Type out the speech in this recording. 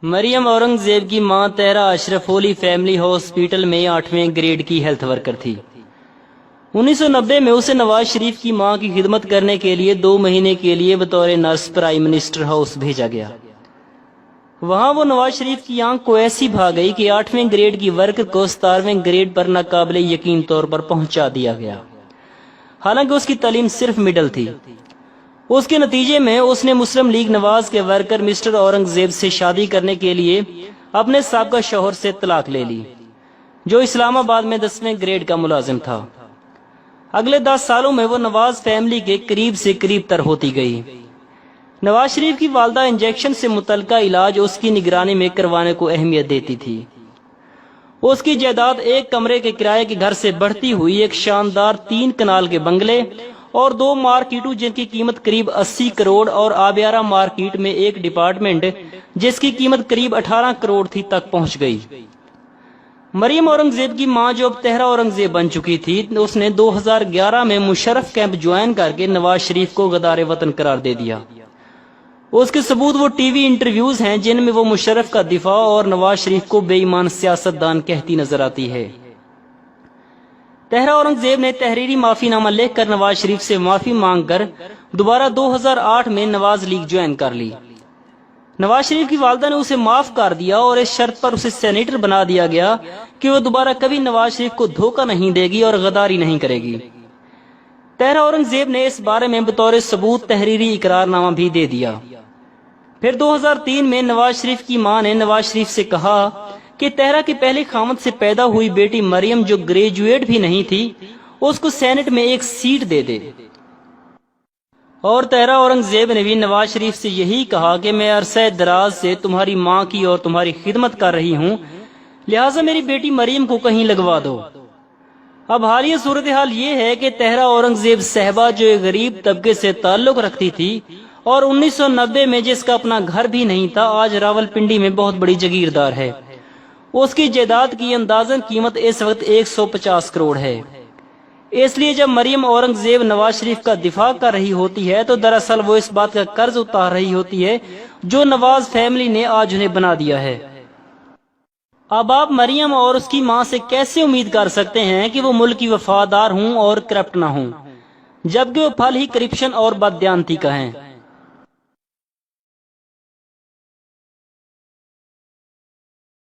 مریم اورنگزیب کی ماں طاہرہ اشرف Holi family hospital میں 8ویں گریڈ کی ہیلتھ ورکر تھی۔ 1990 میں اسے نواز شریف کی ماں کی خدمت کرنے کے لیے 2 مہینے کے لیے بطور نرس پرائم منسٹر ہاؤس بھیجا گیا۔ وہاں وہ نواز شریف کی آنکھ کو ایسی بھا گئی کہ 8ویں گریڈ کی ورکر کو 17ویں گریڈ پر ناقابل یقین طور پر پہنچا دیا گیا، حالانکہ اس کی تعلیم صرف مڈل تھی۔ اس کے نتیجے میں اس نے مسلم لیگ نواز کے ورکر مسٹر اورنگزیب سے شادی کرنے کے لیے اپنے سابقہ شوہر سے طلاق لے لی، جو اسلام آباد میں 10ویں گریڈ کا ملازم تھا۔ اگلے 10 سالوں میں وہ نواز فیملی کے قریب سے قریب تر ہوتی گئی۔ نواز شریف کی والدہ انجیکشن سے متعلقہ علاج اس کی نگرانی میں کروانے کو اہمیت دیتی تھی۔ اس کی جائیداد 1 کمرے کے کرائے کے گھر سے بڑھتی ہوئی ایک شاندار 3 کنال کے بنگلے اور 2 مارکیٹوں جن کی قیمت قریب 80 کروڑ اور آبیارہ مارکیٹ میں ایک ڈپارٹمنٹ جس کی قیمت قریب 18 کروڑ تھی تک پہنچ گئی۔ مریم اورنگزیب کی ماں جو اب طاہرہ اورنگزیب بن چکی تھی، اس نے 2011 میں مشرف کیمپ جوائن کر کے نواز شریف کو غدار وطن قرار دے دیا۔ اس کے ثبوت وہ ٹی وی انٹرویوز ہیں جن میں وہ مشرف کا دفاع اور نواز شریف کو بے ایمان سیاستدان کہتی نظر آتی ہے۔ طاہرہ اورنگزیب نے تحریری معافی نامہ لکھ کر نواز شریف سے معافی مانگ کر دوبارہ 2008 میں نواز لیگ جوائن کر لی۔ نواز شریف کی والدہ نے اسے معاف کر دیا اور اس شرط پر اسے سینیٹر بنا دیا گیا کہ وہ دوبارہ کبھی نواز شریف کو دھوکہ نہیں دے گی اور غداری نہیں کرے گی۔ طاہرہ اورنگزیب نے اس بارے میں بطور ثبوت تحریری اقرار نامہ بھی دے دیا۔ پھر 2003 میں نواز شریف کی ماں نے نواز شریف سے کہا کہ طاہرہ کے پہلے خامد سے پیدا ہوئی بیٹی مریم جو گریجویٹ بھی نہیں تھی اس کو سینٹ میں ایک سیٹ دے دے۔ اور طاہرہ اورنگزیب نے بھی نواز شریف سے یہی کہا کہ میں عرصہ دراز سے تمہاری ماں کی اور تمہاری خدمت کر رہی ہوں، لہٰذا میری بیٹی مریم کو کہیں لگوا دو۔ اب حالیہ صورتحال یہ ہے کہ طاہرہ اورنگزیب صاحبہ جو ایک غریب طبقے سے تعلق رکھتی تھی اور 1990 میں جس کا اپنا گھر بھی نہیں تھا، آج راولپنڈی میں بہت بڑی جاگیردار ہے۔ اس کی جائیداد کی اندازن قیمت اس وقت 150 کروڑ ہے۔ اس لیے جب مریم اورنگزیب نواز شریف کا دفاع کر رہی ہوتی ہے تو دراصل وہ اس بات کا قرض اتار رہی ہوتی ہے جو نواز فیملی نے آج انہیں بنا دیا ہے۔ اب آپ مریم اور اس کی ماں سے کیسے امید کر سکتے ہیں کہ وہ ملک کی وفادار ہوں اور کرپٹ نہ ہوں، جبکہ وہ پھل ہی کرپشن اور بددیانتی کا ہیں۔